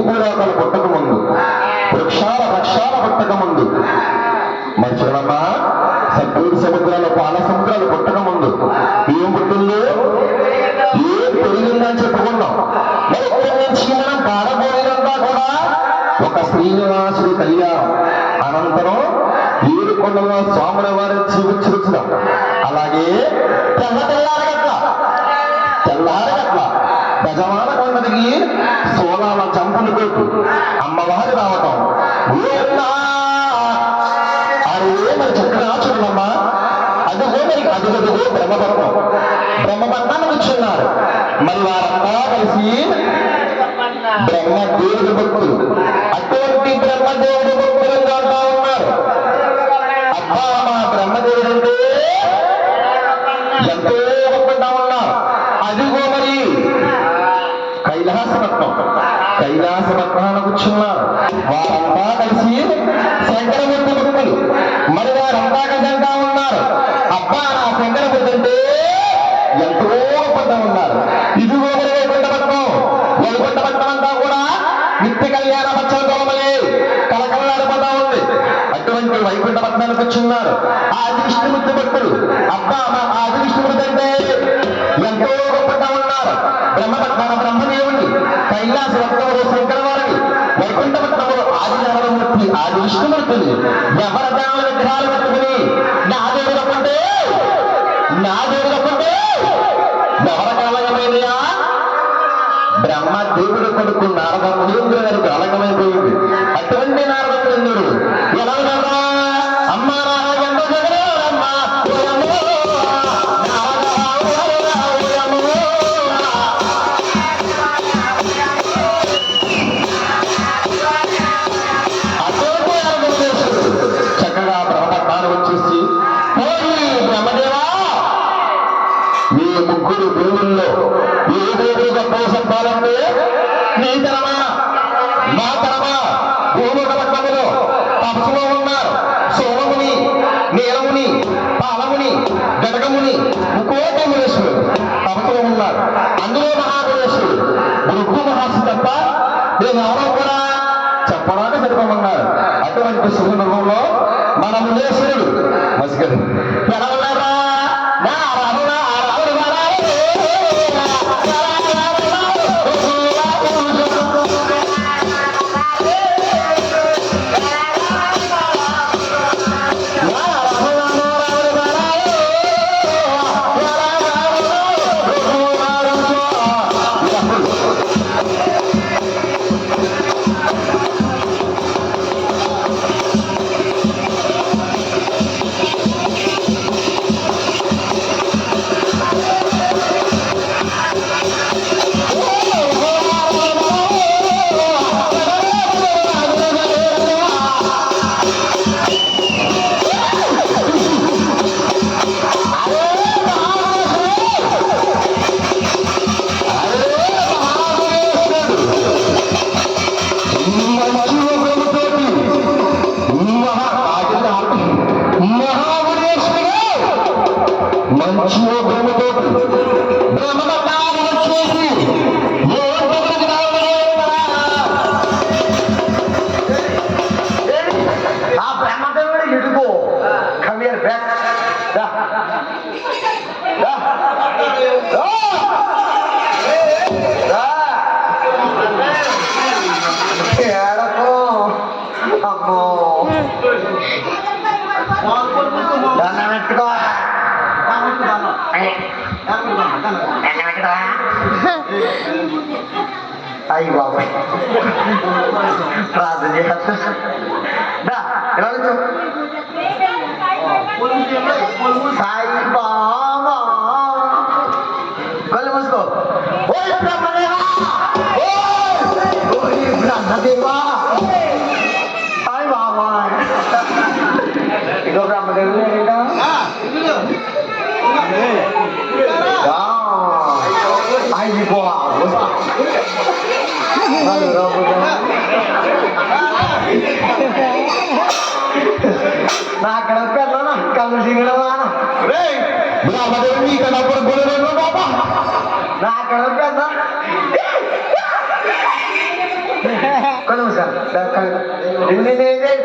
భూలోకాలు పుట్టక ముందు, వృక్షాల వృక్షాల పుట్టక ముందు, మరి చూడమ్మా సబ్బూరు సముద్రాలు పాల సముద్రాలు పుట్టక ముందు ఏం పుట్టిందో, ఏం పెరిగిందని చెప్పుకున్నాం. మరి ఇక్కడి నుంచి మనం పాడబోయేదంతా కూడా ఒక శ్రీనివాసుడు కళ్యాణం అనంతరం ఏడుకొండలో స్వాముల వారి జీవించుదాం. అలాగే తెల్లారగట్ల గజమాన కొండదికి సోలాల చంపలు కొట్టు అమ్మవారి రావటం అదే మరి చక్కగా చూడమ్మా. అదిగో మరి అదుగదుగో బ్రహ్మపట్నాన్ని కూర్చున్నారు. మరి వారంతా కలిసి బ్రహ్మదేవుడి భక్తులు, అటువంటి బ్రహ్మదేవుడి భక్తులు అంటా ఉన్నారు. అబ్బా మా బ్రహ్మదేవుడు అంటే ఎంతో గొప్పగా ఉన్నారు. అదిగో మరి కైలాసపట్నాన్ని కూర్చున్నారు. వారంతా కలిసి శంకరమూర్తి భక్తులు, మరి వారంతా కలిసి అంటా ఉన్నారు. అబ్బా నా శంకరమూర్తి అంటే ఎంతో గొప్పగా ఉన్నారు. ఇదిగో మరి వైకుంఠపట్నం అంతా కూడా నిత్య కళ్యాణ పచ్చల దొరమలే కలకల్లాడిపోతా ఉంది. అటువంటి వైకుంఠపట్నానికి వచ్చున్నారు ఆది విష్ణుమూర్తి భక్తులు. అబ్బా ఆది విష్ణుమూర్తి అంటే ఎంతో గొప్పగా ఉన్నారు. బ్రహ్మదేవుని, కైలాస రత్నములు శంకర వారిని, వైకుంఠపట్నములు ఆది నరమూర్తి ఆది విష్ణుమూర్తిని ఎవర దేవల విగ్రహాలు పెట్టుకుని నా దేవుడు తప్పంటే ఎవర కాలగమైనయా బ్రహ్మదేవుడు కొడుకు నారద మునీంద్రుడు గారికి అలగమైపోయింది. అటువంటి నారద మునీంద్రుడు ఎలా ఉన్నారా అమ్మా నారాయణ జగరమ్మ చక్కగా బ్రహ్మపట్నాన్ని వచ్చేసి బ్రహ్మదేవా మీ ముగ్గురు దేవుల్లో ఏదేదో గొప్ప సంపాలంటే నీ తరమా మా తరమా భూముఖపట్నములో తపస్సులో ఉన్నారు. సోమముని, నీలముని, పాలముని, గడగముని, ముకోటి మునేశ్వరుడు తపస్సులో ఉన్నారు. అందులో మహామునేశ్వరుడు భృగు మహాసు తప్ప నేను ఎవరో కూడా చెప్పడానికి సరిపోమన్నారు. అటువంటి శుభనుభవంలో మన మునేశ్వరుడు మసిగడు ఎలా ఉన్నారా అయ్యి బాబాయ్ ప్రార్థన చేస్తా సాయి బాబా కళ్ళు మూసుకో. ఓ బ్రహ్మదేవా, ఓ బ్రహ్మదేవా, సాయి బాబా ఇదో బ్రహ్మదేవుడు అయ్యి బాబా నాక్కడ పెళ్ళనా కళ్ళు సిగడవానా బ్రహ్మదేవుని కడపడు గురువు బాబా నాక్కడ పెద్ద కొను సార్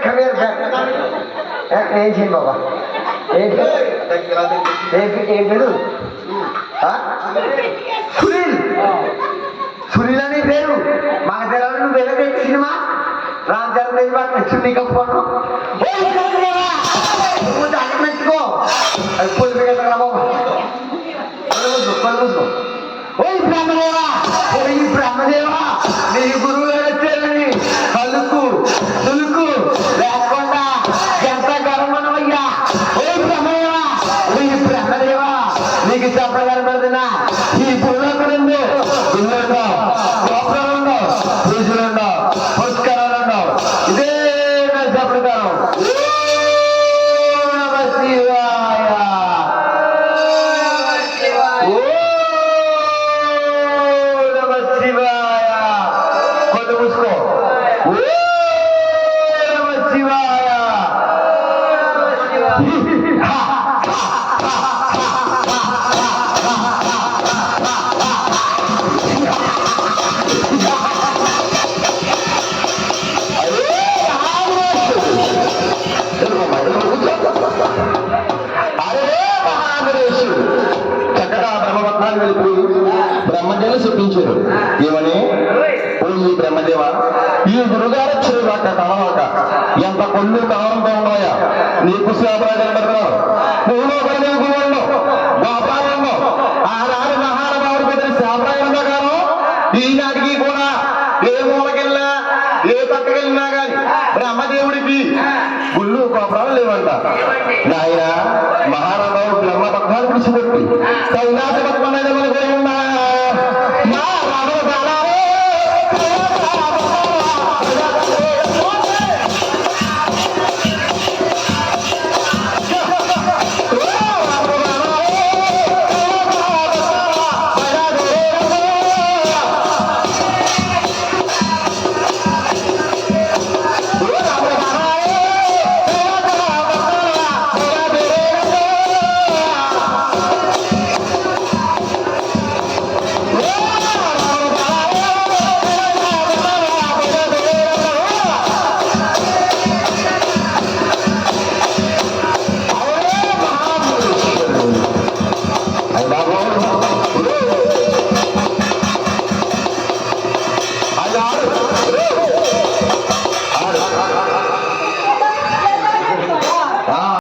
ఖబేర్ సార్ ఏం చేయండి బాబా ఏం పేరు సునీల్ సునీల్ అనే పేరు మాకు తెలియదు నువ్వు వెళ్ళే సినిమా రామ్ చరణ్ రెడ్డి మాకు నచ్చింది కప్పుకోను దాన్ని మెచ్చుకో అది పొలి కదా బాబా కొలుసుకో ఓయ్ బ్రహ్మదేవా ఓయ్ బ్రహ్మదేవా నీ గురువు గారు వచ్చారని కలుకు తులుకు లేకుండా ఎంత గర్వమనవయ్యా ఓయ్ బ్రహ్మదేవా ఓయ్ బ్రహ్మదేవా నీకు చెప్పగలబడుతున్నా ఈ పురోగతులు ఇల్లుండవు గోపురాలుండవు పూజలుండవు పుష్కరాలుండవు ఇదే నా చెప్పడతాను నమ శివాయ ఓ నమ శివాయ కొద్ది మూసుకో ఓ నమ శివాయ చక్కగా బ్రహ్మపట్నాలు వెళ్ళిపోయి బ్రహ్మదేవుని చెప్పించారు ఏమని ఓ ఈ బ్రహ్మదేవ ఈ గురుగారు చెరువాక కలవాక ఎంత కొల్లు కలవడంతో ఉన్నాయా నీకు శాపరాజు పెడతారు భూలోకంలో గురువుల్లో గోపాలంలో ఆనాడు మహానుభావుడు పెట్టిన శాపరాజంలో గాను ఈనాటికి కూడా ఏ మూలకెళ్ళినా ఏ పక్కకెళ్ళినా గాని బ్రహ్మదేవుడికి గుళ్ళు గోపురాలు లేవంట నాయన మహానుభావుడు బ్రహ్మ పక్షాలు పిలిచిపెట్టి కైలాస పద్మనాభ